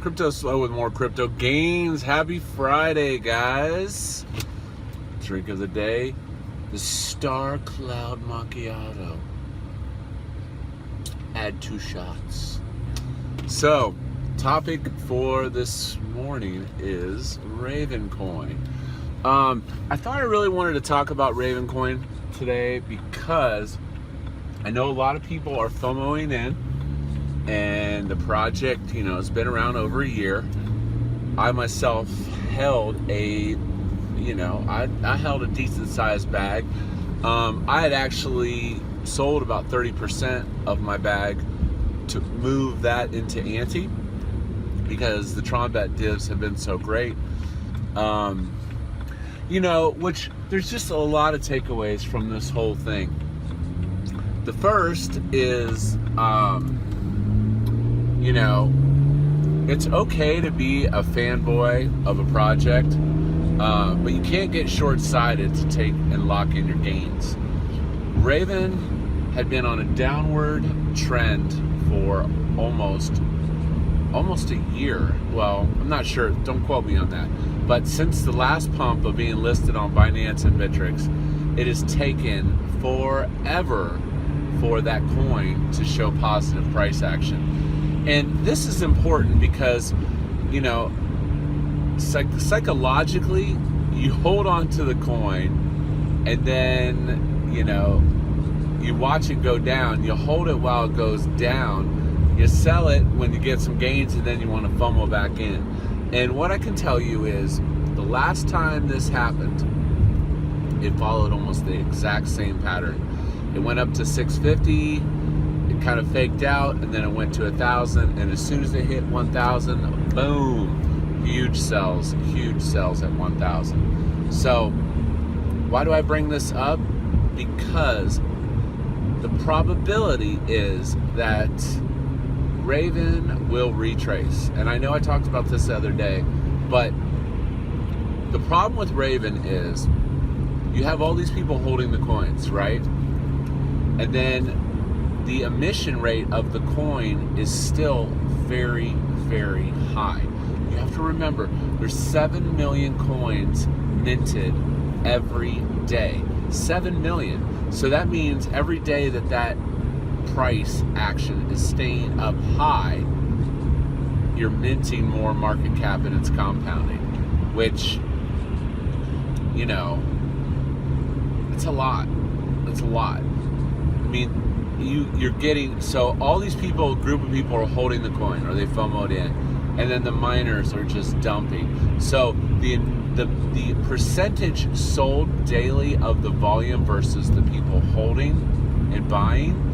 CryptoSLO with more crypto gains. Happy Friday, guys. Drink of the day, the Star Cloud Macchiato. Add 2 shots. So, topic for this morning is RavenCoin. I thought I really wanted to talk about RavenCoin today because I know a lot of people are FOMOing in, and the project, has been around over a year. I myself held I held a decent sized bag. I had actually sold about 30% of my bag to move that into ante because the Tronbet divs have been so great. Which there's just a lot of takeaways from this whole thing. The first is, it's okay to be a fanboy of a project, but you can't get short-sighted to take and lock in your gains. Raven had been on a downward trend for almost a year. Well, I'm not sure, don't quote me on that. But since the last pump of being listed on Binance and Bittrex, it has taken forever for that coin to show positive price action. And this is important because, psychologically, you hold on to the coin and then, you watch it go down. You hold it while it goes down. You sell it when you get some gains, and then you want to FOMO back in. And what I can tell you is the last time this happened, it followed almost the exact same pattern. It went up to 650, it kind of faked out, and then it went to 1,000, and as soon as it hit 1,000, boom, huge sells at 1,000. So why do I bring this up? Because the probability is that Raven will retrace. And I know I talked about this the other day, but the problem with Raven is you have all these people holding the coins, right? And then the emission rate of the coin is still very, very high. You have to remember, there's 7 million coins minted every day. 7 million. So that means every day that price action is staying up high, you're minting more market cap and it's compounding, which, it's a lot. It's a lot. I mean, you're getting, so all these people, group of people are holding the coin, or they FOMO'd in, and then the miners are just dumping. So the percentage sold daily of the volume versus the people holding and buying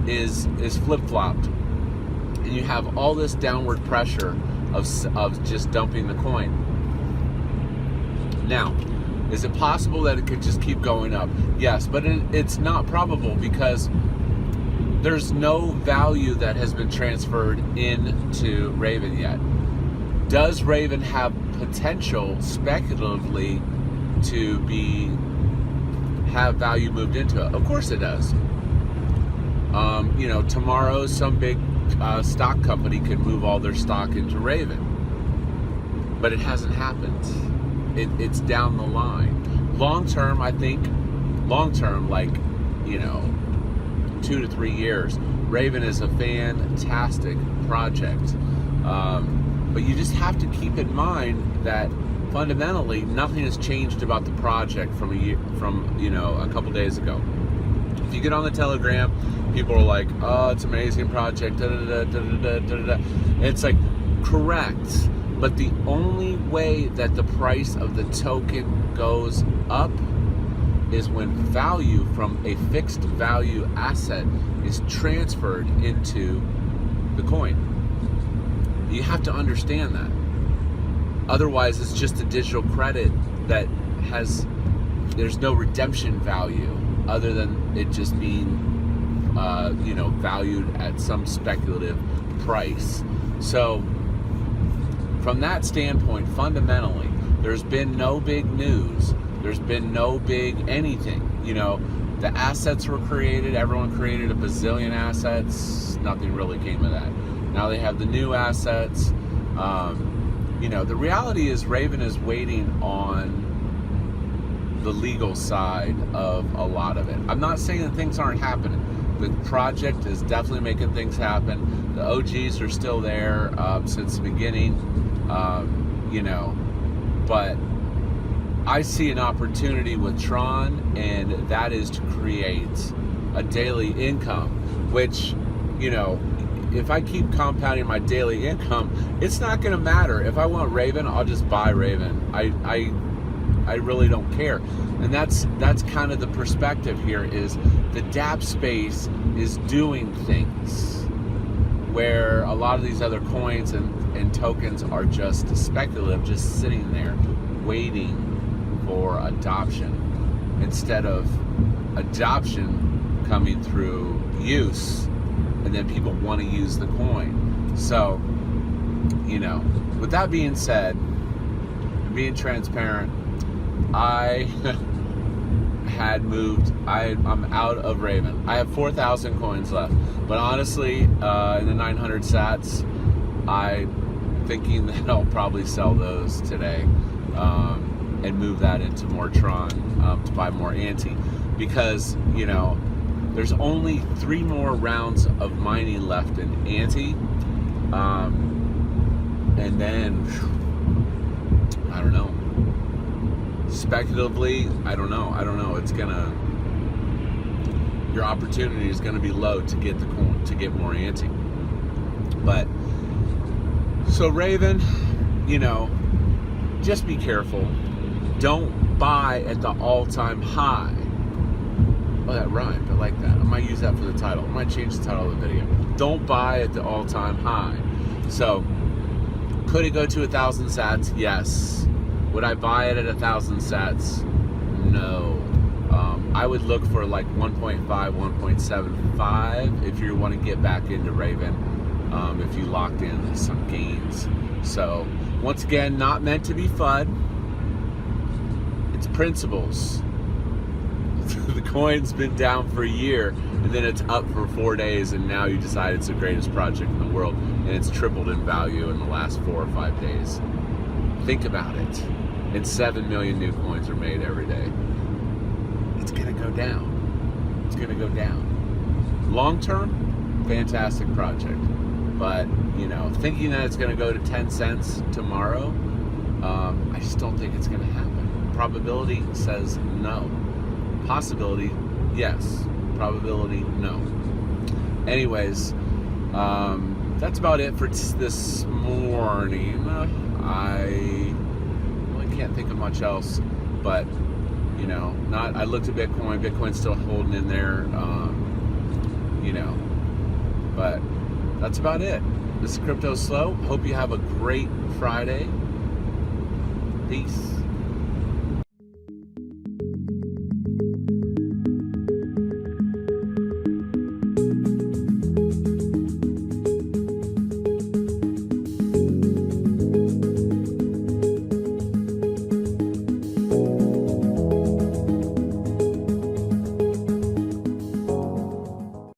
is flip-flopped, and you have all this downward pressure of just dumping the coin. Now, is it possible that it could just keep going up? Yes, but it's not probable because there's no value that has been transferred into Raven yet. Does Raven have potential speculatively to have value moved into it? Of course it does. Tomorrow some big stock company could move all their stock into Raven, but it hasn't happened. It's down the line. Long term, I think, like 2 to 3 years, Raven is a fantastic project. But you just have to keep in mind that fundamentally nothing has changed about the project from a couple days ago. If you get on the Telegram, people are like, "Oh, it's an amazing project." Da, da, da, da, da, da, da. It's like, correct, but the only way that the price of the token goes up is when value from a fixed value asset is transferred into the coin. You have to understand that. Otherwise, it's just a digital credit that there's no redemption value other than it just being, valued at some speculative price. So, from that standpoint, fundamentally, there's been no big news. There's been no big anything. The assets were created. Everyone created a bazillion assets. Nothing really came of that. Now they have the new assets. You know, the reality is Raven is waiting on the legal side of a lot of it. I'm not saying that things aren't happening. The project is definitely making things happen. The OGs are still there since the beginning, you know, but I see an opportunity with Tron, and that is to create a daily income, which, you know, if I keep compounding my daily income, it's not going to matter. If I want Raven, I'll just buy Raven. I really don't care. And that's kind of the perspective here, is the dApp space is doing things where a lot of these other coins and tokens are just speculative, just sitting there waiting for adoption, instead of adoption coming through use, and then people want to use the coin. So, you know, with that being said, being transparent, I had moved. I'm out of Raven. I have 4,000 coins left, but honestly, in the 900 sats, I'm thinking that I'll probably sell those today and move that into more Tron to buy more ante, because, you know, there's only 3 more rounds of mining left in ante, and then I don't know. Speculatively, I don't know. It's gonna, your opportunity is gonna be low to get the coin, to get more ante. But so Raven, you know, just be careful. Don't buy at the all-time high. Oh, that rhymed. I like that. I might use that for the title. I might change the title of the video. Don't buy at the all-time high. So, could it go to 1,000 sats? Yes. Would I buy it at 1,000 sats? No. I would look for like 1.5, 1.75 if you want to get back into Raven, if you locked in some gains. So, once again, not meant to be FUD. It's principles. The coin's been down for a year, and then it's up for 4 days, and now you decide it's the greatest project in the world, and it's tripled in value in the last 4 or 5 days. Think about it. And 7 million new coins are made every day. It's gonna go down. It's gonna go down. Long term, fantastic project. But, you know, thinking that it's gonna go to 10 cents tomorrow, I just don't think it's gonna happen. Probability says no. Possibility, yes. Probability, no. Anyways, that's about it for this morning. I really can't think of much else, but, you know, I looked at Bitcoin. Bitcoin's still holding in there, you know, but that's about it. This is CryptoSLO. Hope you have a great Friday. Peace.